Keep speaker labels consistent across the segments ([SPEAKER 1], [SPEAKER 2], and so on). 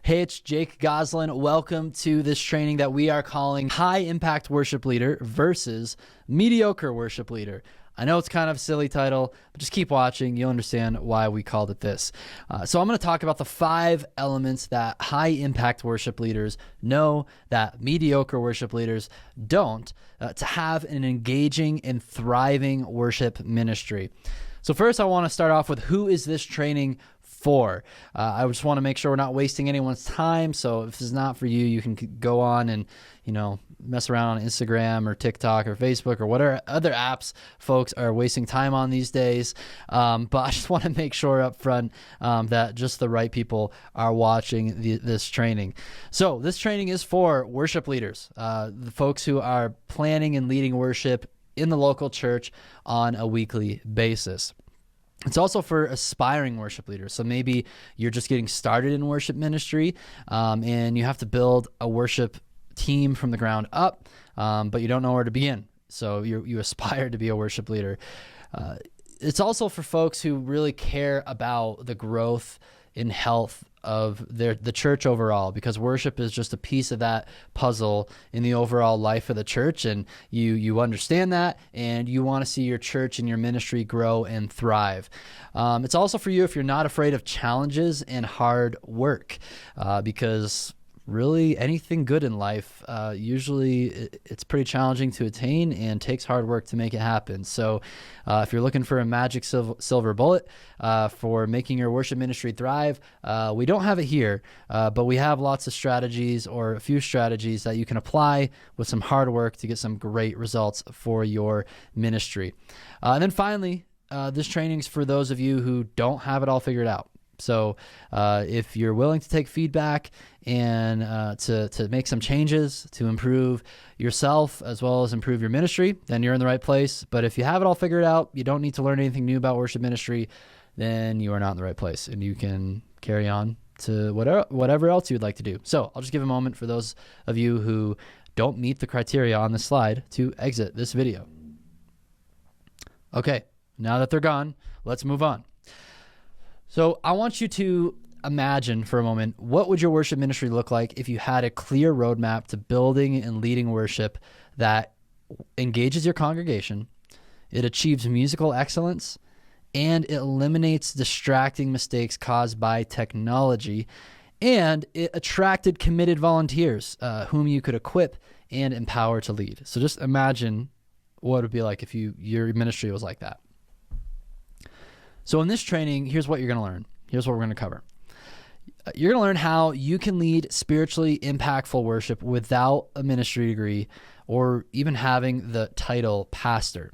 [SPEAKER 1] Hey, it's Jake Goslin. Welcome to this training that we are calling High Impact Worship Leader versus Mediocre Worship Leader. I know it's kind of a silly title, but just keep watching. You'll understand why we called it this. So I'm going to talk about the 5 elements that high impact worship leaders know that mediocre worship leaders don't to have an engaging and thriving worship ministry. So first, I want to start off with who is this training for? I just want to make sure we're not wasting anyone's time. So if this is not for you, you can go on and, mess around on Instagram or TikTok or Facebook or whatever other apps folks are wasting time on these days. But I just want to make sure up front that just the right people are watching this training. So this training is for worship leaders, the folks who are planning and leading worship in the local church on a weekly basis. It's also for aspiring worship leaders. So maybe you're just getting started in worship ministry and you have to build a worship team from the ground up, but you don't know where to begin. So you aspire to be a worship leader. It's also for folks who really care about the growth in health of the church overall, because worship is just a piece of that puzzle in the overall life of the church, and you understand that, and you want to see your church and your ministry grow and thrive. It's also for you if you're not afraid of challenges and hard work, because really anything good in life, usually it's pretty challenging to attain and takes hard work to make it happen. So if you're looking for a magic silver bullet for making your worship ministry thrive, we don't have it here, but we have lots of strategies, or a few strategies that you can apply with some hard work to get some great results for your ministry. And then finally, this training is for those of you who don't have it all figured out. So if you're willing to take feedback and to make some changes to improve yourself as well as improve your ministry, then you're in the right place. But if you have it all figured out, you don't need to learn anything new about worship ministry, then you are not in the right place, and you can carry on to whatever else you'd like to do. So I'll just give a moment for those of you who don't meet the criteria on this slide to exit this video. Okay, now that they're gone, let's move on. So I want you to imagine for a moment, what would your worship ministry look like if you had a clear roadmap to building and leading worship that engages your congregation, it achieves musical excellence, and it eliminates distracting mistakes caused by technology, and it attracted committed volunteers whom you could equip and empower to lead. So just imagine what it would be like if your ministry was like that. So in this training, here's what you're going to learn. Here's what we're going to cover. You're going to learn how you can lead spiritually impactful worship without a ministry degree or even having the title pastor.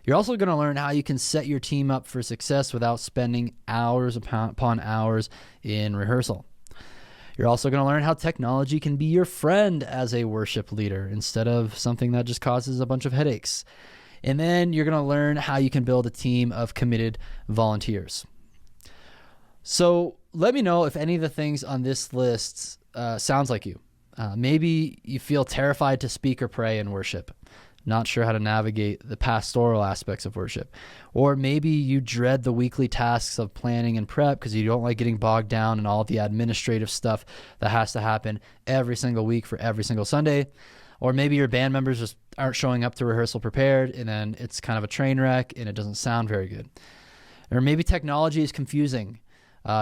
[SPEAKER 1] You're also going to learn how you can set your team up for success without spending hours upon hours in rehearsal. You're also going to learn how technology can be your friend as a worship leader instead of something that just causes a bunch of headaches. And then you're going to learn how you can build a team of committed volunteers. So let me know if any of the things on this list sounds like you. Maybe you feel terrified to speak or pray in worship, not sure how to navigate the pastoral aspects of worship. Or maybe you dread the weekly tasks of planning and prep because you don't like getting bogged down in all the administrative stuff that has to happen every single week for every single Sunday. Or maybe your band members just aren't showing up to rehearsal prepared, and then it's kind of a train wreck and it doesn't sound very good. Or maybe technology is confusing.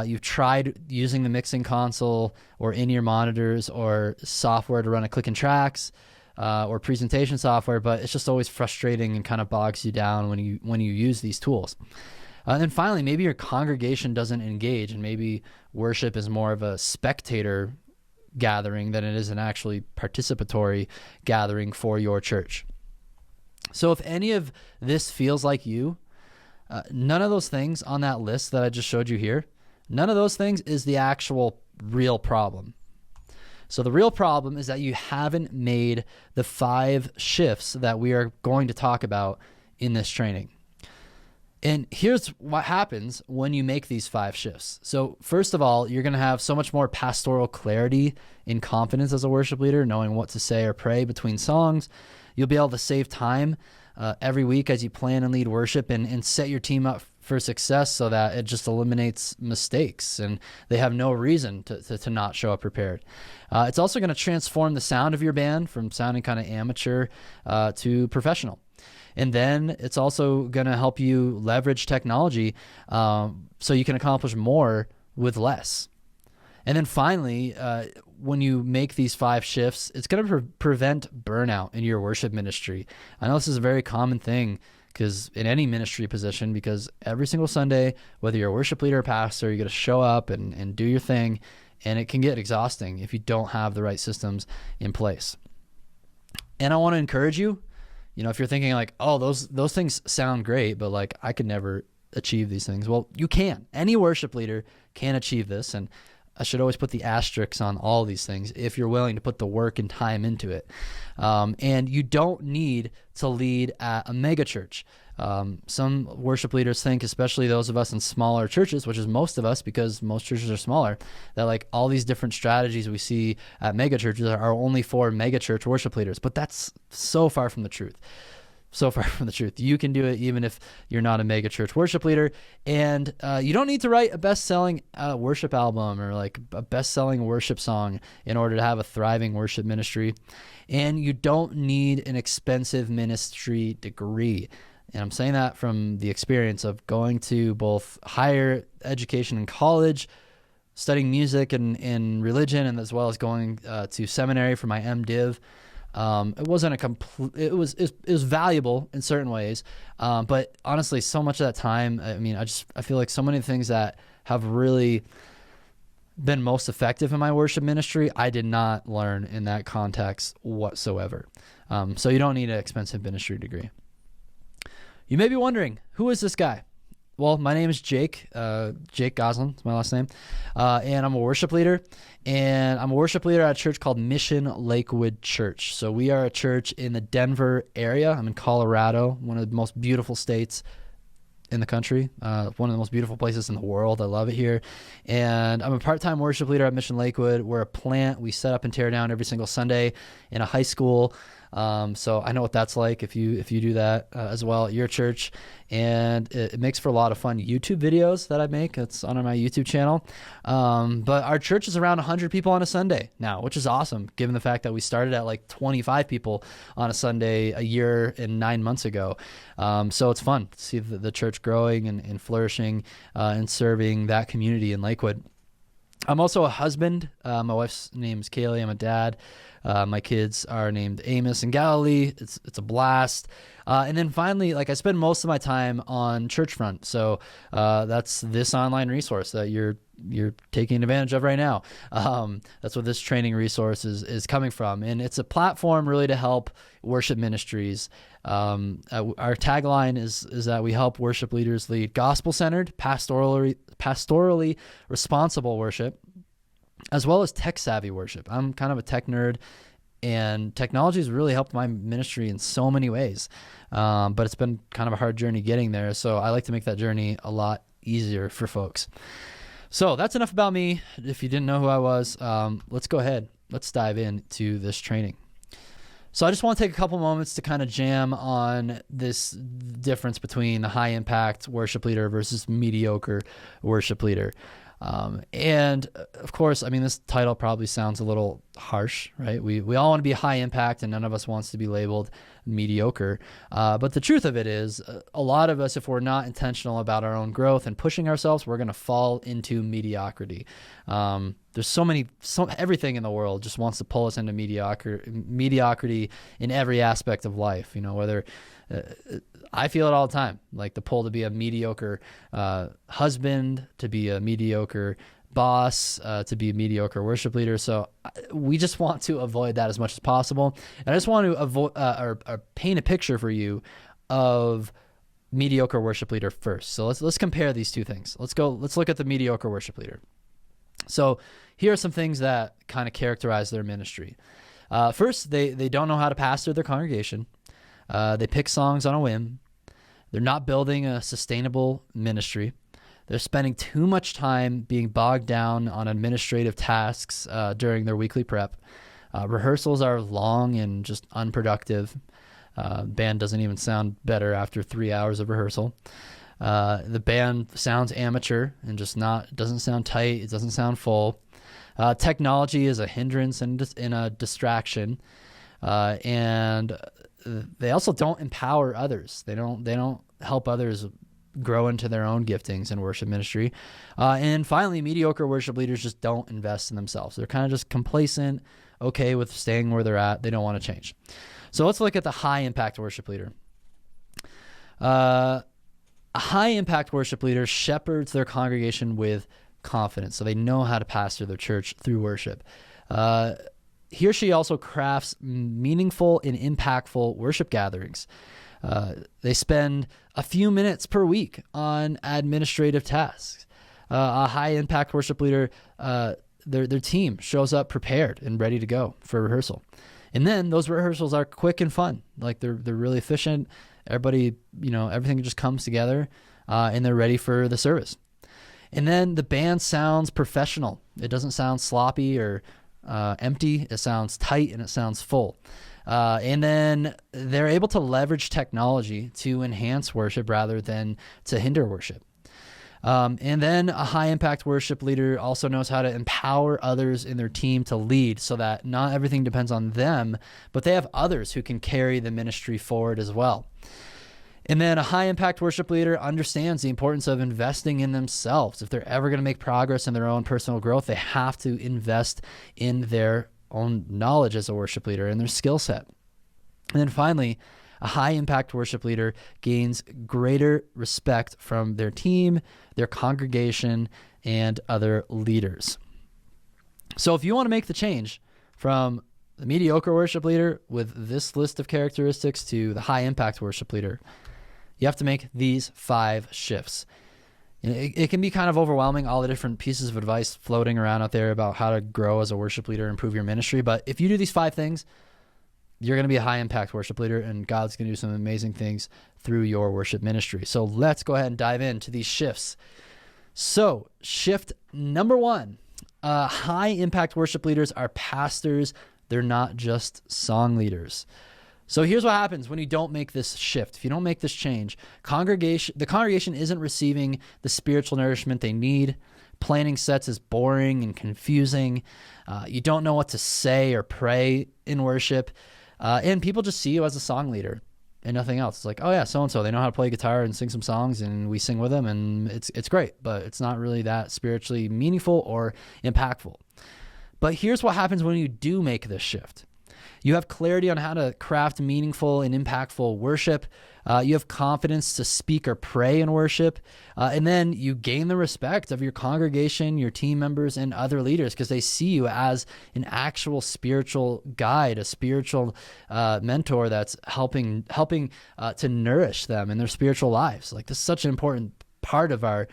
[SPEAKER 1] You've tried using the mixing console or in-ear monitors or software to run a click and tracks or presentation software, but it's just always frustrating and kind of bogs you down when you use these tools. And then finally, maybe your congregation doesn't engage, and maybe worship is more of a spectator gathering than it is an actually participatory gathering for your church. So if any of this feels like you, none of those things on that list that I just showed you here, none of those things is the actual real problem. So the real problem is that you haven't made the 5 shifts that we are going to talk about in this training. And here's what happens when you make these 5 shifts. So first of all, you're going to have so much more pastoral clarity and confidence as a worship leader, knowing what to say or pray between songs. You'll be able to save time every week as you plan and lead worship and set your team up for success so that it just eliminates mistakes and they have no reason to not show up prepared. It's also going to transform the sound of your band from sounding kind of amateur to professional. And then it's also going to help you leverage technology so you can accomplish more with less. And then finally, when you make these 5 shifts, it's going to prevent burnout in your worship ministry. I know this is a very common thing because in any ministry position, because every single Sunday, whether you're a worship leader or pastor, you got to show up and do your thing. And it can get exhausting if you don't have the right systems in place. And I want to encourage you, if you're thinking like, oh, those things sound great, but like I could never achieve these things. Well, you can. Any worship leader can achieve this. And I should always put the asterisks on all these things if you're willing to put the work and time into it. And you don't need to lead at a mega church. Some worship leaders think, especially those of us in smaller churches, which is most of us because most churches are smaller, that like all these different strategies we see at mega churches are only for mega church worship leaders. But that's so far from the truth. So far from the truth. You can do it even if you're not a mega church worship leader. And you don't need to write a best-selling worship album or like a best-selling worship song in order to have a thriving worship ministry. And you don't need an expensive ministry degree. And I'm saying that from the experience of going to both higher education in college, studying music and religion, and as well as going to seminary for my MDiv. It wasn't it was valuable in certain ways. But honestly, so much of that time, I feel like so many things that have really been most effective in my worship ministry, I did not learn in that context whatsoever. So you don't need an expensive ministry degree. You may be wondering, who is this guy? Well, my name is Jake. Jake Goslin is my last name. And I'm a worship leader. And I'm a worship leader at a church called Mission Lakewood Church. So we are a church in the Denver area. I'm in Colorado, one of the most beautiful states in the country, one of the most beautiful places in the world. I love it here. And I'm a part-time worship leader at Mission Lakewood. We're a plant. We set up and tear down every single Sunday in a high school. So I know what that's like if you do that as well at your church. And it makes for a lot of fun YouTube videos that I make. It's on my YouTube channel. But our church is around 100 people on a Sunday now, which is awesome, given the fact that we started at like 25 people on a Sunday a year and 9 months ago. So it's fun to see the church growing and flourishing and serving that community in Lakewood. I'm also a husband. My wife's name is Kaylee. I'm a dad. My kids are named Amos and Galilee. It's a blast. And then finally, like I spend most of my time on Churchfront. So that's this online resource that you're taking advantage of right now. That's what this training resource is coming from. And it's a platform really to help worship ministries. Our tagline is that we help worship leaders lead gospel-centered, pastorally responsible worship, as well as tech-savvy worship. I'm kind of a tech nerd, and technology has really helped my ministry in so many ways. But it's been kind of a hard journey getting there, so I like to make that journey a lot easier for folks. So that's enough about me. If you didn't know who I was, let's go ahead. Let's dive into this training. So I just want to take a couple moments to kind of jam on this difference between a high-impact worship leader versus mediocre worship leader. And of course, this title probably sounds a little harsh, right? We all want to be high impact and none of us wants to be labeled mediocre. But the truth of it is a lot of us, if we're not intentional about our own growth and pushing ourselves, we're going to fall into mediocrity. There's everything in the world just wants to pull us into mediocrity in every aspect of life, whether I feel it all the time, like the pull to be a mediocre husband, to be a mediocre boss, to be a mediocre worship leader. So we just want to avoid that as much as possible. And I just want to avoid or paint a picture for you of mediocre worship leader first. So let's compare these two things. Let's look at the mediocre worship leader. So here are some things that kind of characterize their ministry. First, they don't know how to pastor their congregation. They pick songs on a whim. They're not building a sustainable ministry. They're spending too much time being bogged down on administrative tasks during their weekly prep. Rehearsals are long and just unproductive. Band doesn't even sound better after 3 hours of rehearsal. The band sounds amateur and just doesn't sound tight. It doesn't sound full. Technology is a hindrance and a distraction. And they also don't empower others. They don't help others grow into their own giftings in worship ministry. And finally, mediocre worship leaders just don't invest in themselves. They're kind of just complacent, okay with staying where they're at. They don't want to change. So let's look at the high impact worship leader. A high impact worship leader shepherds their congregation with confidence. So they know how to pastor their church through worship. He or she also crafts meaningful and impactful worship gatherings. They spend a few minutes per week on administrative tasks. A high-impact worship leader, their team shows up prepared and ready to go for rehearsal. And then those rehearsals are quick and fun. Like they're really efficient. Everybody, everything just comes together, and they're ready for the service. And then the band sounds professional. It doesn't sound sloppy or empty. It sounds tight and it sounds full. And then they're able to leverage technology to enhance worship rather than to hinder worship. And then a high impact worship leader also knows how to empower others in their team to lead so that not everything depends on them, but they have others who can carry the ministry forward as well. And then a high impact worship leader understands the importance of investing in themselves. If they're ever going to make progress in their own personal growth, they have to invest in their own knowledge as a worship leader and their skill set. And then finally, a high impact worship leader gains greater respect from their team, their congregation, and other leaders. So if you want to make the change from the mediocre worship leader with this list of characteristics to the high impact worship leader, you have to make these 5 shifts. It can be kind of overwhelming, all the different pieces of advice floating around out there about how to grow as a worship leader, improve your ministry. But if you do these 5 things, you're going to be a high impact worship leader, and God's going to do some amazing things through your worship ministry. So let's go ahead and dive into these shifts. So shift number 1, high impact worship leaders are pastors. They're not just song leaders. So here's what happens when you don't make this shift. If you don't make this change, the congregation isn't receiving the spiritual nourishment they need. Planning sets is boring and confusing. You don't know what to say or pray in worship. And people just see you as a song leader and nothing else. It's like, oh yeah, so-and-so, they know how to play guitar and sing some songs and we sing with them and it's great, but it's not really that spiritually meaningful or impactful. But here's what happens when you do make this shift. You have clarity on how to craft meaningful and impactful worship. You have confidence to speak or pray in worship. And then you gain the respect of your congregation, your team members, and other leaders because they see you as an actual spiritual guide, a spiritual mentor that's helping to nourish them in their spiritual lives. Like, this is such an important part of our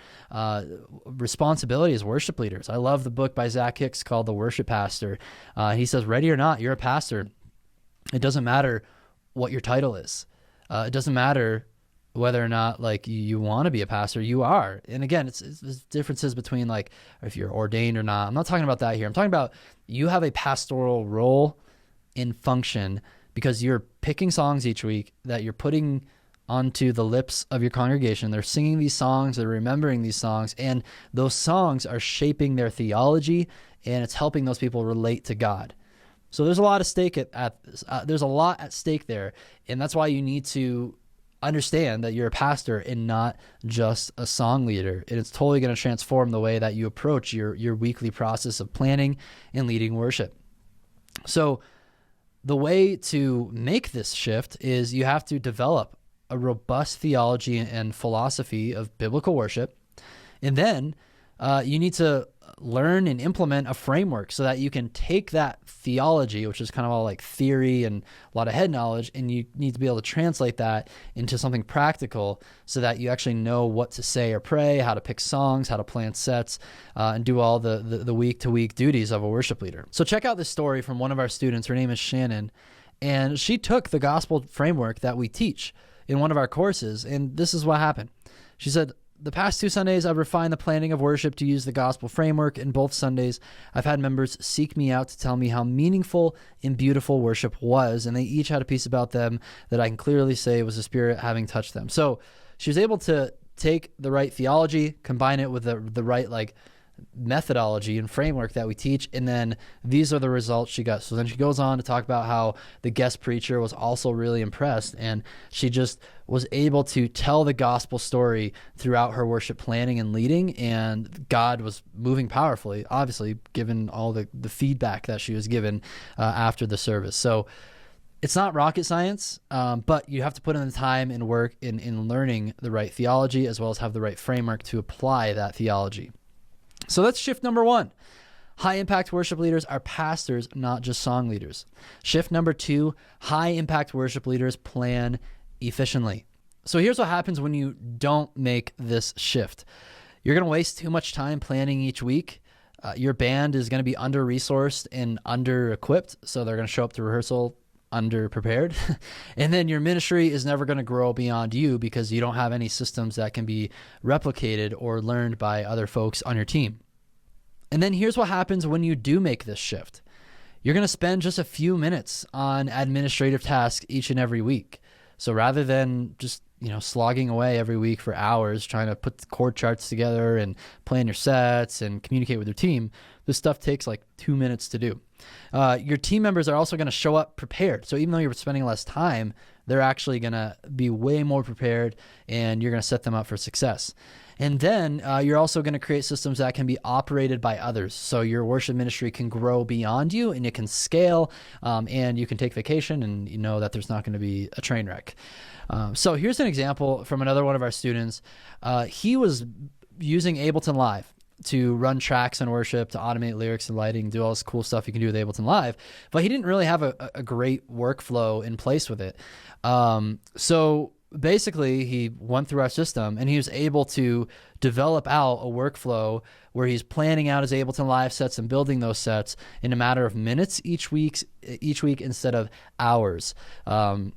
[SPEAKER 1] responsibility as worship leaders. I love the book by Zach Hicks called The Worship Pastor. He says, ready or not, you're a pastor. It doesn't matter what your title is. It doesn't matter whether or not like you want to be a pastor, you are. And again, it's differences between like if you're ordained or not. I'm not talking about that here. I'm talking about you have a pastoral role in function because you're picking songs each week that you're putting onto the lips of your congregation. They're singing these songs, they're remembering these songs, and those songs are shaping their theology, and it's helping those people relate to God. So there's a lot of stake there's a lot at stake there, and that's why you need to understand that you're a pastor and not just a song leader. And it's totally going to transform the way that you approach your weekly process of planning and leading worship. So the way to make this shift is you have to develop a robust theology and philosophy of biblical worship. And then you need to learn and implement a framework so that you can take that theology, which is kind of all like theory and a lot of head knowledge, and you need to be able to translate that into something practical so that you actually know what to say or pray, how to pick songs, how to plan sets, and do all the week-to-week duties of a worship leader. So check out this story from one of our students. Her name is Shannon, and she took the gospel framework that we teach in one of our courses, and this is what happened. She said, the past 2 Sundays, I've refined the planning of worship to use the gospel framework. In both Sundays, I've had members seek me out to tell me how meaningful and beautiful worship was, and they each had a piece about them that I can clearly say was the Spirit having touched them. So she was able to take the right theology, combine it with the right like methodology and framework that we teach, and then these are the results she got. So then she goes on to talk about how the guest preacher was also really impressed, and she just was able to tell the gospel story throughout her worship planning and leading, and God was moving powerfully, obviously, given all the feedback that she was given after the service. So it's not rocket science, but you have to put in the time and work in learning the right theology, as well as have the right framework to apply that theology. So that's shift number 1. High impact worship leaders are pastors, not just song leaders. Shift number 2, high impact worship leaders plan efficiently. So here's what happens when you don't make this shift. You're going to waste too much time planning each week. Your band is going to be under-resourced and under-equipped, so they're going to show up to rehearsal under-prepared. And then your ministry is never going to grow beyond you because you don't have any systems that can be replicated or learned by other folks on your team. And then here's what happens when you do make this shift. You're going to spend just a few minutes on administrative tasks each and every week. So rather than just, slogging away every week for hours trying to put the chord charts together and plan your sets and communicate with your team, this stuff takes like 2 minutes to do. Your team members are also going to show up prepared. So even though you're spending less time, they're actually going to be way more prepared, and you're going to set them up for success. And then you're also going to create systems that can be operated by others. So your worship ministry can grow beyond you, and it can scale, and you can take vacation, and you know that there's not going to be a train wreck. So here's an example from another one of our students. He was using Ableton Live to run tracks in worship, to automate lyrics and lighting, do all this cool stuff you can do with Ableton Live, but he didn't really have a great workflow in place with it. So basically he went through our system and he was able to develop out a workflow where he's planning out his Ableton Live sets and building those sets in a matter of minutes each week instead of hours.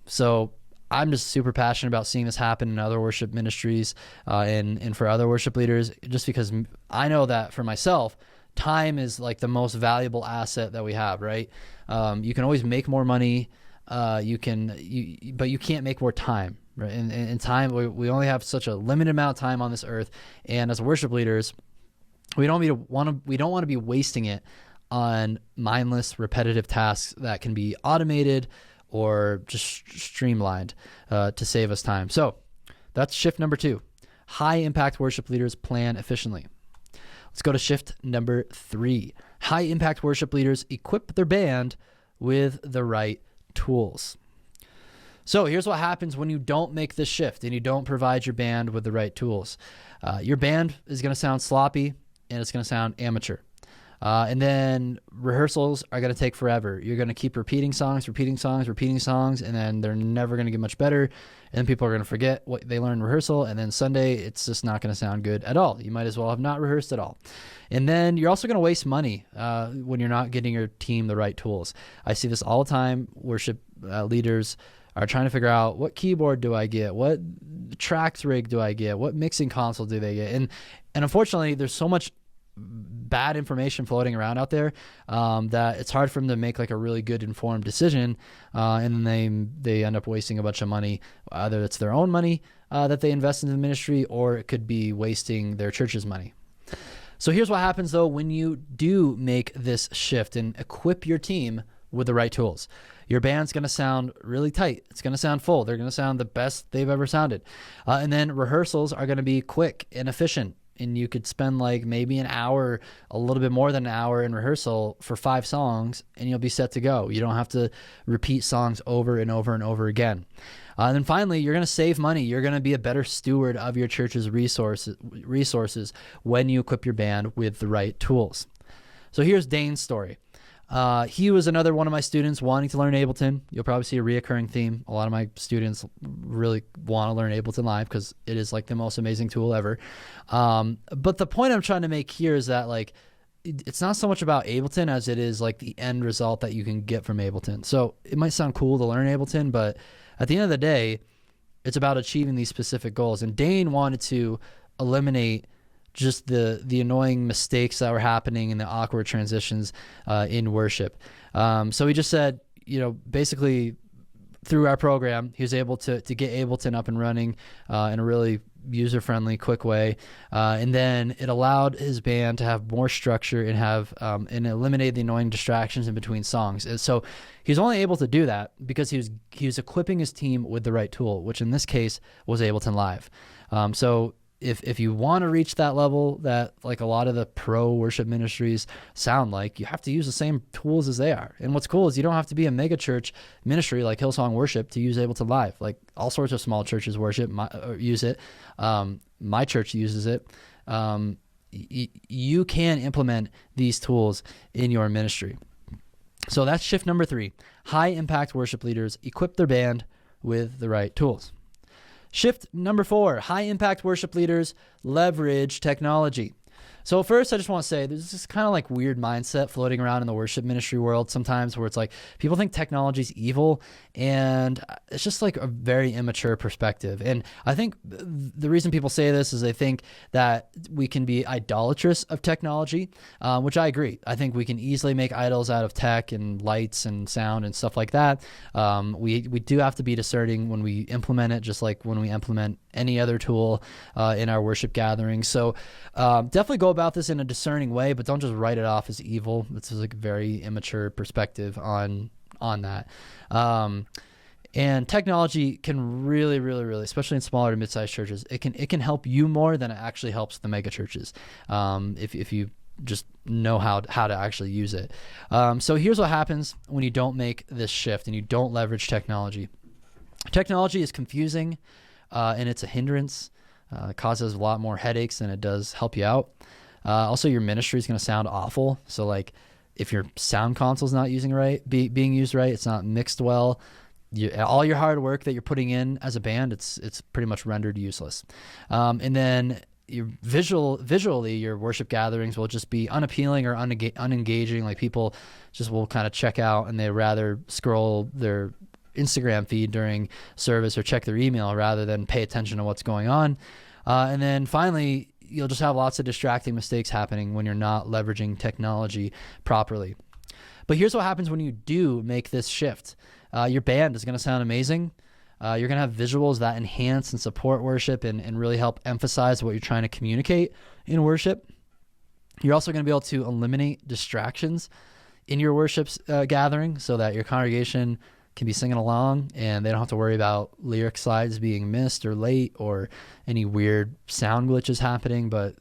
[SPEAKER 1] So I'm just super passionate about seeing this happen in other worship ministries and for other worship leaders, just because I know that for myself, time is like the most valuable asset that we have, right? You can always make more money, but you can't make more time, right? And time, we only have such a limited amount of time on this earth, and as worship leaders, we don't want to be wasting it on mindless, repetitive tasks that can be automated or just streamlined to save us time. So that's shift number 2. High impact worship leaders plan efficiently. Let's go to shift number 3. High impact worship leaders equip their band with the right tools. So here's what happens when you don't make this shift and you don't provide your band with the right tools. Your band is going to sound sloppy and it's going to sound amateur. And then rehearsals are going to take forever. You're going to keep repeating songs, and then they're never going to get much better. And then people are going to forget what they learned in rehearsal. And then Sunday, it's just not going to sound good at all. You might as well have not rehearsed at all. And then you're also going to waste money when you're not getting your team the right tools. I see this all the time. Worship leaders are trying to figure out, what keyboard do I get? What tracks rig do I get? What mixing console do they get? And unfortunately, there's so much bad information floating around out there that it's hard for them to make like a really good informed decision, and then they end up wasting a bunch of money. Either it's their own money that they invest in the ministry, or it could be wasting their church's money. So here's what happens though when you do make this shift and equip your team with the right tools. Your band's going to sound really tight. It's going to sound full. They're going to sound the best they've ever sounded. And then rehearsals are going to be quick and efficient. And you could spend like maybe an hour, a little bit more than an hour in rehearsal for 5 songs, and you'll be set to go. You don't have to repeat songs over and over and over again. And then finally, you're going to save money. You're going to be a better steward of your church's resources when you equip your band with the right tools. So here's Dane's story. He was another one of my students wanting to learn Ableton. You'll probably see a reoccurring theme. A lot of my students really want to learn Ableton Live because it is like the most amazing tool ever. But the point I'm trying to make here is that like it's not so much about Ableton as it is like the end result that you can get from Ableton. So it might sound cool to learn Ableton, but at the end of the day, it's about achieving these specific goals. And Dane wanted to eliminate just the annoying mistakes that were happening and the awkward transitions in worship. So he just said, basically through our program, he was able to get Ableton up and running in a really user-friendly, quick way, and then it allowed his band to have more structure and have and eliminate the annoying distractions in between songs. And so he's only able to do that because he was equipping his team with the right tool, which in this case was Ableton Live. So if you want to reach that level that like a lot of the pro worship ministries sound like, you have to use the same tools as they are. And what's cool is you don't have to be a mega church ministry like Hillsong Worship to use Ableton Live. Like all sorts of small churches use it. My church uses it. You can implement these tools in your ministry. So that's shift number 3. High impact worship leaders equip their band with the right tools. Shift number 4, high impact worship leaders leverage technology. So first, I just want to say there's this kind of like weird mindset floating around in the worship ministry world sometimes where it's like people think technology is evil, and it's just like a very immature perspective. And I think the reason people say this is they think that we can be idolatrous of technology, which I agree. I think we can easily make idols out of tech and lights and sound and stuff like that. We do have to be discerning when we implement it, just like when we implement any other tool in our worship gatherings. So definitely go about this in a discerning way, but don't just write it off as evil. This is like a very immature perspective on that. And technology can really, especially in smaller to mid-sized churches, it can help you more than it actually helps the mega churches. If you just know how to actually use it. So here's what happens when you don't make this shift and you don't leverage technology. Technology is confusing, and it's a hindrance. It causes a lot more headaches than it does help you out. Also, your ministry is going to sound awful. So like if your sound console is not being used right, it's not mixed well, all your hard work that you're putting in as a band, it's pretty much rendered useless. And then your visually, your worship gatherings will just be unappealing or unengaging. Like people just will kind of check out and they rather scroll their Instagram feed during service or check their email rather than pay attention to what's going on. And then finally, you'll just have lots of distracting mistakes happening when you're not leveraging technology properly. But here's what happens when you do make this shift. Your band is going to sound amazing. You're going to have visuals that enhance and support worship and really help emphasize what you're trying to communicate in worship. You're also going to be able to eliminate distractions in your worship gathering so that your congregation can be singing along and they don't have to worry about lyric slides being missed or late or any weird sound glitches happening, but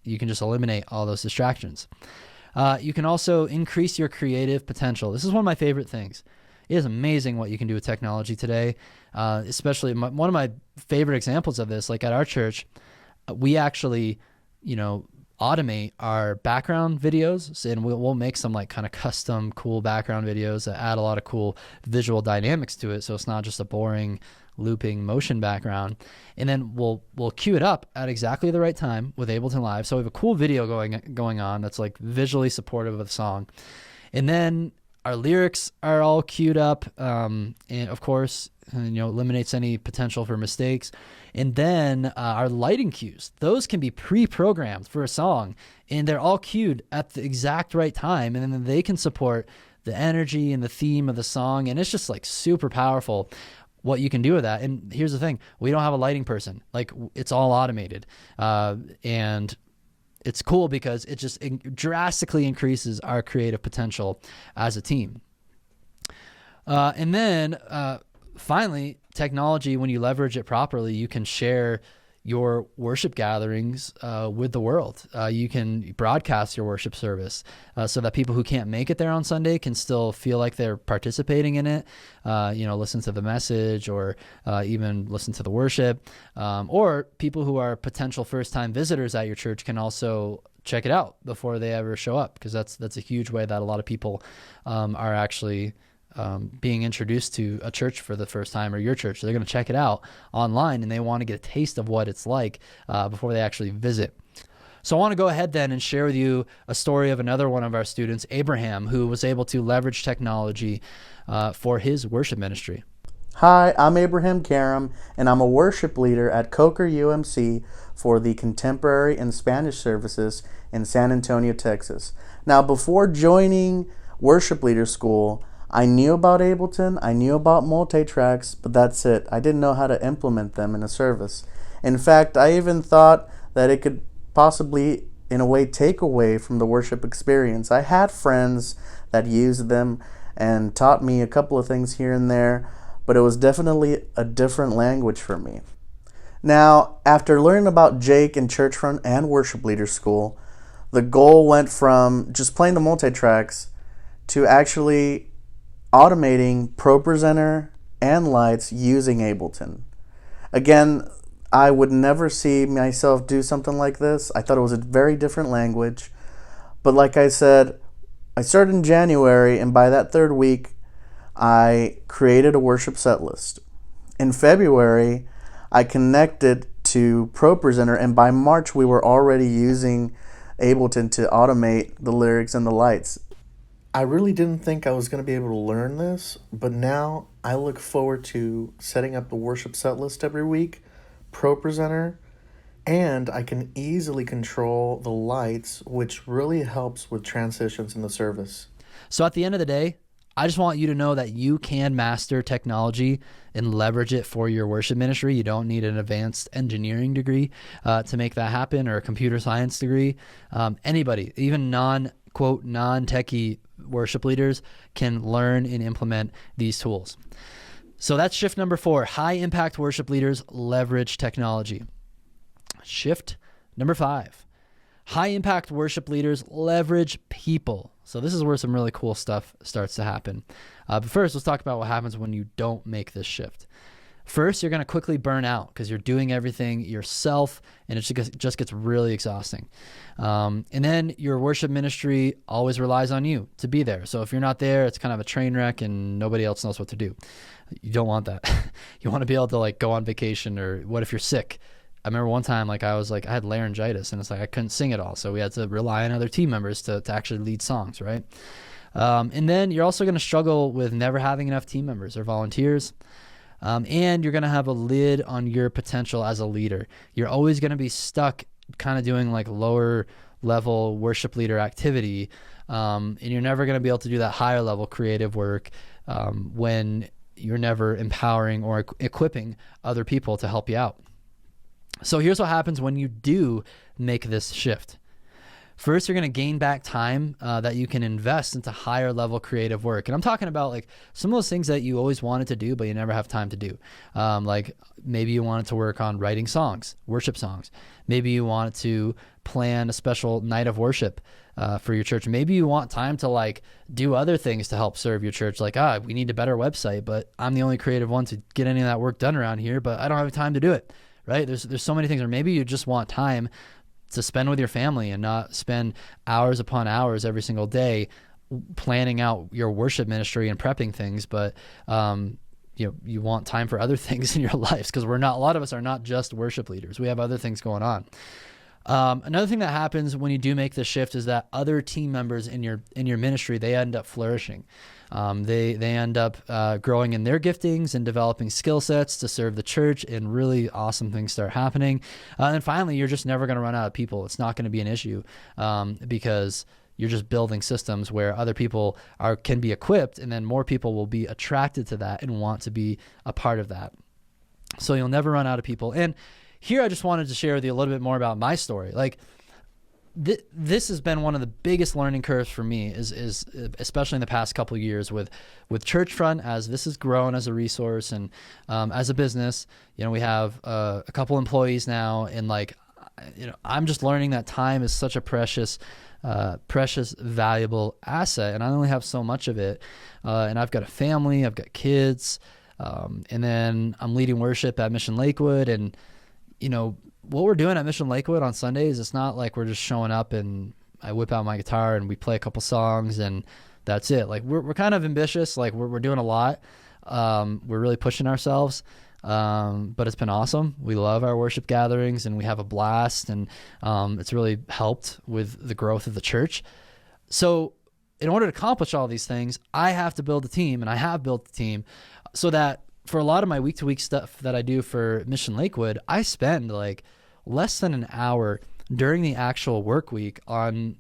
[SPEAKER 1] you can just eliminate all those distractions. You can also increase your creative potential. This is one of my favorite things. It is amazing what you can do with technology today, especially one of my favorite examples of this, like at our church, we actually, automate our background videos, and we'll make some like kind of custom cool background videos that add a lot of cool visual dynamics to it. So it's not just a boring looping motion background. And then we'll cue it up at exactly the right time with Ableton Live. So we have a cool video going on that's like visually supportive of the song. And then our lyrics are all queued up, and of course, eliminates any potential for mistakes. And then our lighting cues, those can be pre-programmed for a song, and they're all queued at the exact right time, and then they can support the energy and the theme of the song, and it's just like super powerful what you can do with that. And here's the thing, we don't have a lighting person. Like, it's all automated, and it's cool because it just drastically increases our creative potential as a team. And then finally, technology, when you leverage it properly, you can share your worship gatherings with the world. You can broadcast your worship service so that people who can't make it there on Sunday can still feel like they're participating in it, listen to the message or even listen to the worship. Or people who are potential first-time visitors at your church can also check it out before they ever show up, because that's a huge way that a lot of people are actually being introduced to a church for the first time, or your church. So they're going to check it out online and they want to get a taste of what it's like before they actually visit. So I want to go ahead then and share with you a story of another one of our students, Abraham, who was able to leverage technology for his worship ministry.
[SPEAKER 2] Hi, I'm Abraham Karam, and I'm a worship leader at Coker UMC for the Contemporary and Spanish services in San Antonio, Texas. Now, before joining Worship Leader School, I knew about Ableton, I knew about multi-tracks, but that's it. I didn't know how to implement them in a service. In fact, I even thought that it could possibly, in a way, take away from the worship experience. I had friends that used them and taught me a couple of things here and there, but it was definitely a different language for me. Now, after learning about Jake and Churchfront and Worship Leader School, the goal went from just playing the multi-tracks to actually automating ProPresenter and Lights using Ableton. Again, I would never see myself do something like this. I thought it was a very different language. But like I said, I started in January, and by that third week, I created a worship set list. In February, I connected to ProPresenter, and by March, we were already using Ableton to automate the lyrics and the lights. I really didn't think I was going to be able to learn this, but now I look forward to setting up the worship set list every week, ProPresenter, and I can easily control the lights, which really helps with transitions in the service.
[SPEAKER 1] So at the end of the day, I just want you to know that you can master technology and leverage it for your worship ministry. You don't need an advanced engineering degree to make that happen, or a computer science degree. Anybody, even non-techie worship leaders, can learn and implement these tools. So that's shift number 4. High impact worship leaders leverage technology. Shift number 5. High impact worship leaders leverage people. So this is where some really cool stuff starts to happen. But first, let's talk about what happens when you don't make this shift. First, you're going to quickly burn out because you're doing everything yourself, and it just gets really exhausting. And then your worship ministry always relies on you to be there. So if you're not there, it's kind of a train wreck and nobody else knows what to do. You don't want that. You want to be able to go on vacation, or what if you're sick? I remember one time, I had laryngitis, and it's I couldn't sing at all. So we had to rely on other team members to actually lead songs, right? And then you're also going to struggle with never having enough team members or volunteers. And you're going to have a lid on your potential as a leader. You're always going to be stuck kind of doing lower level worship leader activity. And you're never going to be able to do that higher level creative work when you're never empowering or equipping other people to help you out. So here's what happens when you do make this shift. First, you're going to gain back time that you can invest into higher level creative work. And I'm talking about some of those things that you always wanted to do, but you never have time to do. Maybe you wanted to work on writing songs, worship songs. Maybe you wanted to plan a special night of worship for your church. Maybe you want time to do other things to help serve your church. We need a better website, but I'm the only creative one to get any of that work done around here, but I don't have time to do it. Right? There's so many things. Or maybe you just want time to spend with your family and not spend hours upon hours every single day planning out your worship ministry and prepping things, but you want time for other things in your lives, because a lot of us are not just worship leaders. We have other things going on. Another thing that happens when you do make this shift is that other team members in your ministry, they end up flourishing. They end up growing in their giftings and developing skill sets to serve the church, and really awesome things start happening. And finally, you're just never going to run out of people. It's not going to be an issue because you're just building systems where other people can be equipped, and then more people will be attracted to that and want to be a part of that. So you'll never run out of people. And here I just wanted to share with you a little bit more about my story. This has been one of the biggest learning curves for me, is especially in the past couple of years with Churchfront, as this has grown as a resource and as a business. We have a couple employees now, and I'm just learning that time is such a precious, valuable asset, and I only have so much of it. And I've got a family, I've got kids, and then I'm leading worship at Mission Lakewood, and what we're doing at Mission Lakewood on Sundays, it's not like we're just showing up and I whip out my guitar and we play a couple songs and that's it. We're kind of ambitious. We're doing a lot. We're really pushing ourselves. But it's been awesome. We love our worship gatherings and we have a blast, and it's really helped with the growth of the church. So in order to accomplish all these things, I have to build a team, and I have built the team so that for a lot of my week-to-week stuff that I do for Mission Lakewood, I spend less than an hour during the actual work week on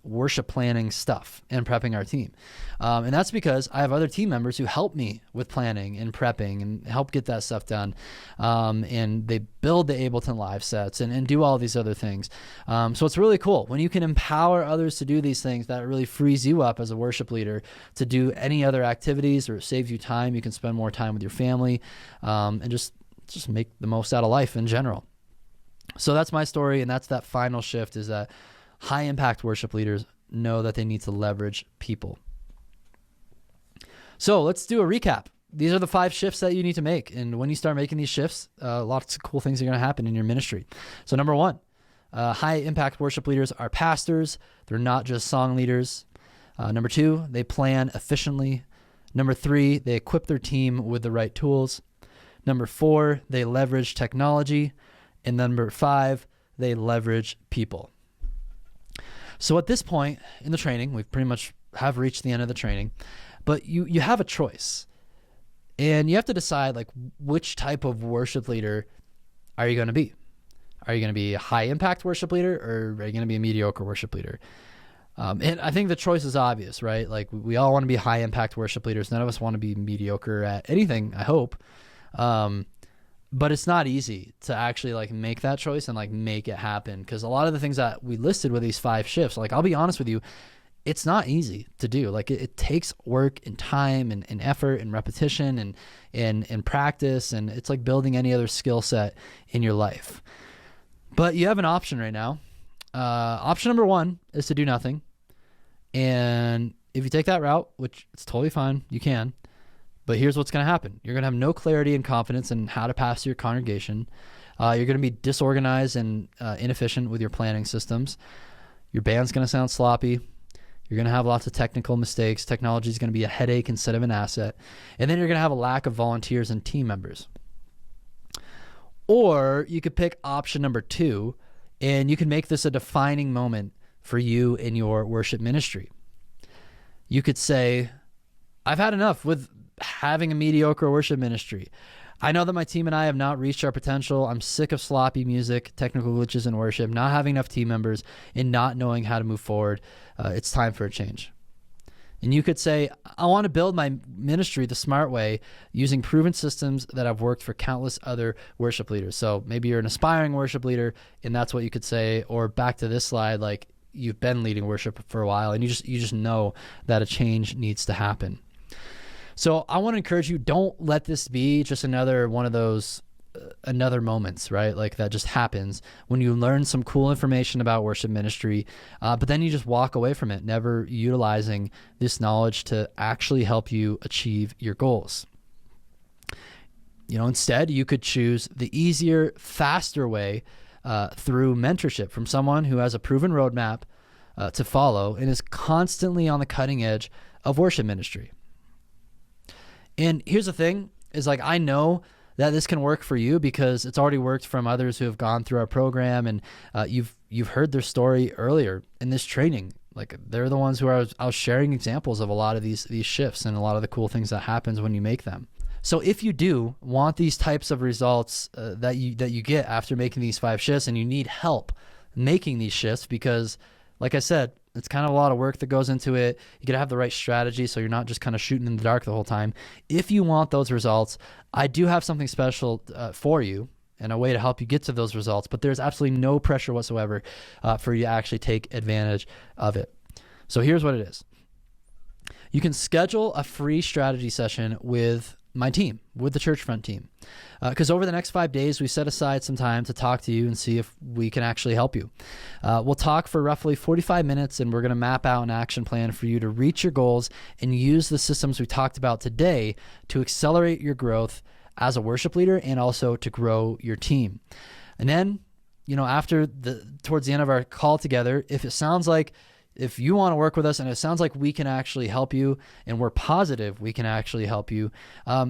[SPEAKER 1] worship planning stuff and prepping our team. And that's because I have other team members who help me with planning and prepping and help get that stuff done. And they build the Ableton live sets and do all these other things. So it's really cool when you can empower others to do these things. That really frees you up as a worship leader to do any other activities, or it saves you time. You can spend more time with your family, and just make the most out of life in general. So that's my story, and that's that final shift, is that high impact worship leaders know that they need to leverage people. So let's do a recap. These are the 5 shifts that you need to make. And when you start making these shifts, lots of cool things are going to happen in your ministry. So number 1, high impact worship leaders are pastors. They're not just song leaders. Number 2, they plan efficiently. Number 3, they equip their team with the right tools. Number 4, they leverage technology. And number 5, they leverage people. So at this point in the training, we pretty much have reached the end of the training, but you have a choice, and you have to decide, like, which type of worship leader are you going to be? Are you going to be a high impact worship leader, or are you going to be a mediocre worship leader? And I think the choice is obvious, right? Like, we all want to be high impact worship leaders. None of us want to be mediocre at anything, I hope. But it's not easy to actually like make that choice and like make it happen, because a lot of the things that we listed with these 5 shifts, like, I'll be honest with you, it's not easy to do. Like, it takes work and time and effort and repetition and practice, and it's like building any other skill set in your life. But you have an option right now. Option number 1 is to do nothing. And if you take that route, which it's totally fine, you can. But here's what's going to happen. You're going to have no clarity and confidence in how to pastor your congregation. You're going to be disorganized and inefficient with your planning systems. Your band's going to sound sloppy. You're going to have lots of technical mistakes. Technology is going to be a headache instead of an asset. And then you're going to have a lack of volunteers and team members. Or you could pick option number 2, and you can make this a defining moment for you in your worship ministry. You could say, I've had enough with having a mediocre worship ministry. I know that my team and I have not reached our potential. I'm sick of sloppy music, technical glitches in worship, not having enough team members, and not knowing how to move forward. It's time for a change. And you could say, I want to build my ministry the smart way, using proven systems that have worked for countless other worship leaders. So maybe you're an aspiring worship leader, and that's what you could say. Or back to this slide, like, you've been leading worship for a while, and you just know that a change needs to happen. So I want to encourage you, don't let this be just another one of those another moments, right? Like, that just happens when you learn some cool information about worship ministry, but then you just walk away from it, never utilizing this knowledge to actually help you achieve your goals. Instead, you could choose the easier, faster way through mentorship from someone who has a proven roadmap to follow and is constantly on the cutting edge of worship ministry. And here's the thing, is like, I know that this can work for you because it's already worked from others who have gone through our program, and you've heard their story earlier in this training. Like, they're the ones who I was sharing examples of a lot of these shifts and a lot of the cool things that happens when you make them. So if you do want these types of results that you get after making these 5 shifts, and you need help making these shifts, because like I said, it's kind of a lot of work that goes into it. You got to have the right strategy so you're not just kind of shooting in the dark the whole time. If you want those results, I do have something special for you and a way to help you get to those results, but there's absolutely no pressure whatsoever for you to actually take advantage of it. So here's what it is. You can schedule a free strategy session with my team, with the Churchfront team. Because over the next 5 days, we set aside some time to talk to you and see if we can actually help you. We'll talk for roughly 45 minutes, and we're going to map out an action plan for you to reach your goals and use the systems we talked about today to accelerate your growth as a worship leader and also to grow your team. And then, towards the end of our call together, if you want to work with us and it sounds like we can actually help you, and we're positive we can actually help you,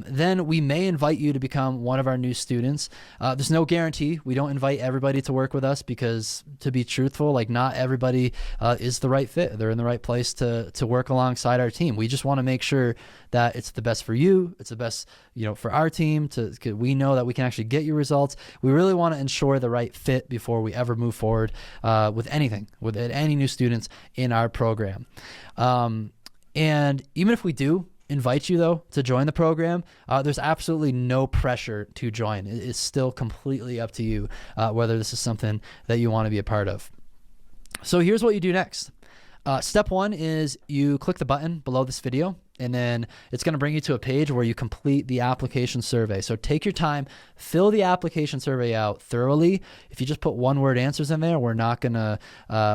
[SPEAKER 1] then we may invite you to become one of our new students. There's no guarantee. We don't invite everybody to work with us because, to be truthful, like, not everybody is the right fit. They're in the right place to work alongside our team. We just want to make sure that it's the best for you. It's the best, for our team. We know that we can actually get you results. We really want to ensure the right fit before we ever move forward with anything, with any new students in our program. And even if we do invite you, though, to join the program, there's absolutely no pressure to join. It's still completely up to you whether this is something that you want to be a part of. So here's what you do next. Step one is you click the button below this video, and then it's going to bring you to a page where you complete the application survey. So take your time, fill the application survey out thoroughly. If you just put one-word answers in there, we're not going to,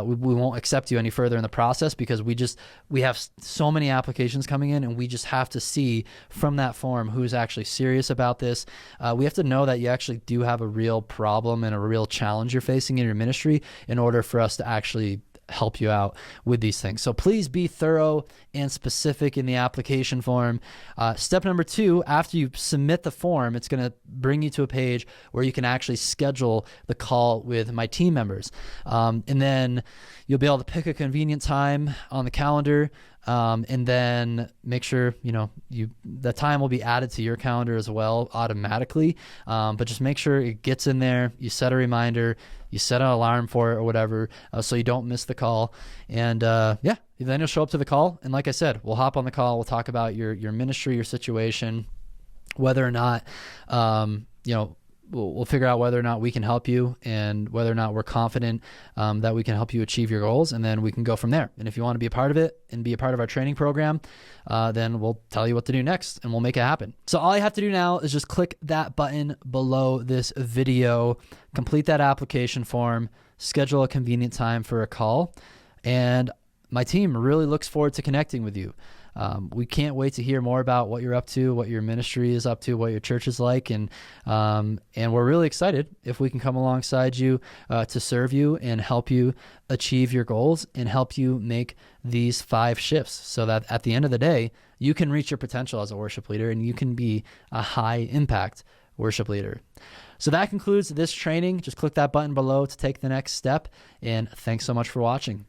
[SPEAKER 1] we won't accept you any further in the process, because we have so many applications coming in, and we just have to see from that form who's actually serious about this. We have to know that you actually do have a real problem and a real challenge you're facing in your ministry in order for us to actually help you out with these things. So please be thorough and specific in the application form. Step number two, after you submit the form, it's going to bring you to a page where you can actually schedule the call with my team members. And then you'll be able to pick a convenient time on the calendar. And then make sure, the time will be added to your calendar as well automatically. But just make sure it gets in there. You set a reminder, you set an alarm for it or whatever, so you don't miss the call. And then you'll show up to the call. And like I said, we'll hop on the call. We'll talk about your ministry, your situation, whether or not, we'll figure out whether or not we can help you and whether or not we're confident that we can help you achieve your goals, and then we can go from there. And if you want to be a part of it and be a part of our training program, then we'll tell you what to do next and we'll make it happen. So all you have to do now is just click that button below this video, complete that application form, schedule a convenient time for a call, and my team really looks forward to connecting with you. We can't wait to hear more about what you're up to, what your ministry is up to, what your church is like, and we're really excited if we can come alongside you to serve you and help you achieve your goals and help you make these 5 shifts so that at the end of the day, you can reach your potential as a worship leader and you can be a high impact worship leader. So that concludes this training. Just click that button below to take the next step, and thanks so much for watching.